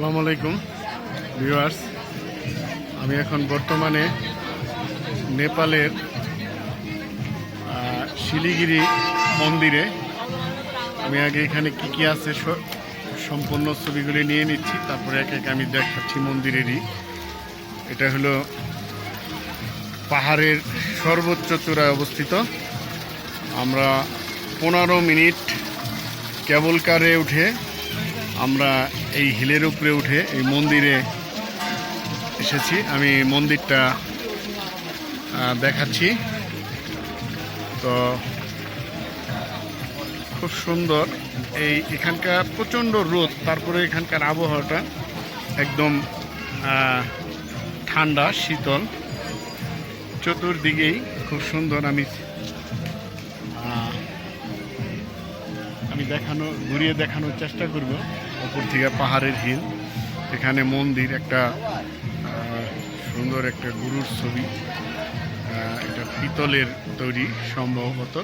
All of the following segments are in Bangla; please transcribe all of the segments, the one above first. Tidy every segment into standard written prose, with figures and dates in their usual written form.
আসসালামু আলাইকুম ভিউয়ার্স, আমি এখন বর্তমানে নেপালের শিলিগুড়ি মন্দিরে। আমি আগে এখানে কি কি আছে সম্পূর্ণ ছবিগুলি নিয়ে নিচ্ছি, তারপরে এক এক আমি দেখাচ্ছি মন্দিরেরই। এটা হলো পাহাড়ের সর্বোচ্চ চূড়ায় অবস্থিত। আমরা 15 মিনিট কেবল কারে উঠে আমরা এই হিলের উপরে উঠে এই মন্দিরে এসেছি। আমি মন্দিরটা দেখাচ্ছি। তো খুব সুন্দর। এখানকার প্রচণ্ড রোদ, তারপরে এখানকার আবহাওয়াটা একদম ঠান্ডা শীতল, চতুর্দিকেই খুব সুন্দর। আমি ঘুরিয়ে দেখানোর চেষ্টা করব। উপর থেকে পাহাড়ের হিল, এখানে মন্দির, একটা সুন্দর একটা গুরুর ছবি, এটা পিতলের তৈরি সম্ভবত।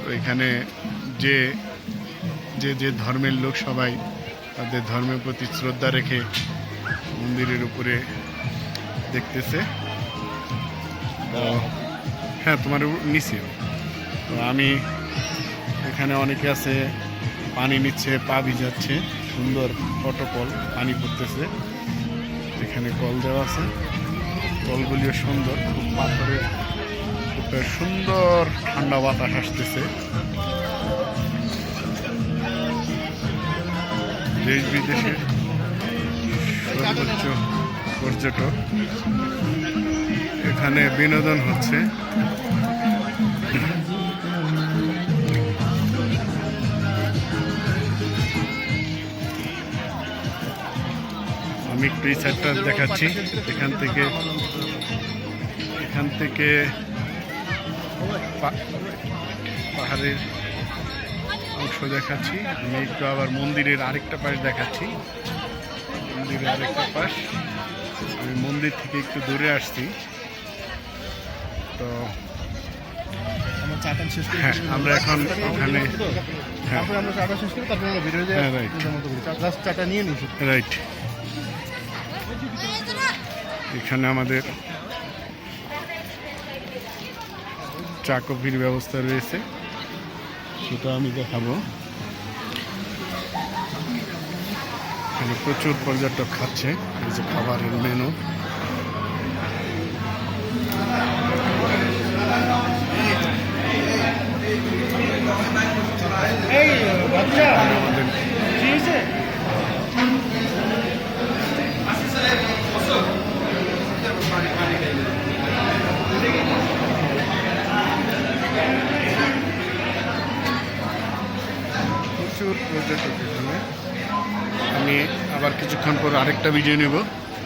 তো এখানে যে যে যে ধর্মের লোক সবাই তাদের ধর্মের প্রতি শ্রদ্ধা রেখে মন্দিরের উপরে দেখতেছে। তো হ্যাঁ, তোমার নিচে। তো আমি এখানে অনেকে আছে, পানি নিচ্ছে, পা ভিজাচ্ছে, সুন্দর প্রটোকল, পানি পড়তেছে। এখানে কল দেওয়া আছে, কলগুলিও সুন্দর, খুব পাথরের উপরে সুন্দর ঠান্ডা বাতাস আসতেছে। দেশ বিদেশের সর্বোচ্চ পর্যটক এখানে বিনোদন হচ্ছে। আমি একটু এই সাইডটা দেখাচ্ছি। এখান থেকে পাহাড়ের অংশ দেখাচ্ছি। আমি একটু আবার মন্দিরের আরেকটা পাশ দেখাচ্ছি। মন্দিরের আরেকটা পাশ, আমি মন্দির থেকে একটু দূরে আসছি। তো হ্যাঁ, আমরা এখন ওখানে রাইট। এখানে আমাদের চা কফির ব্যবস্থা রয়েছে, সেটা আমি দেখাবো। এখানে প্রচুর পর্যটক খাচ্ছে। এই যে খাবারের মেনু, আমাদের প্রচুর পর্যটক এখানে। আমি আবার কিছুক্ষণ পর আরেকটা ভিডিও নেব।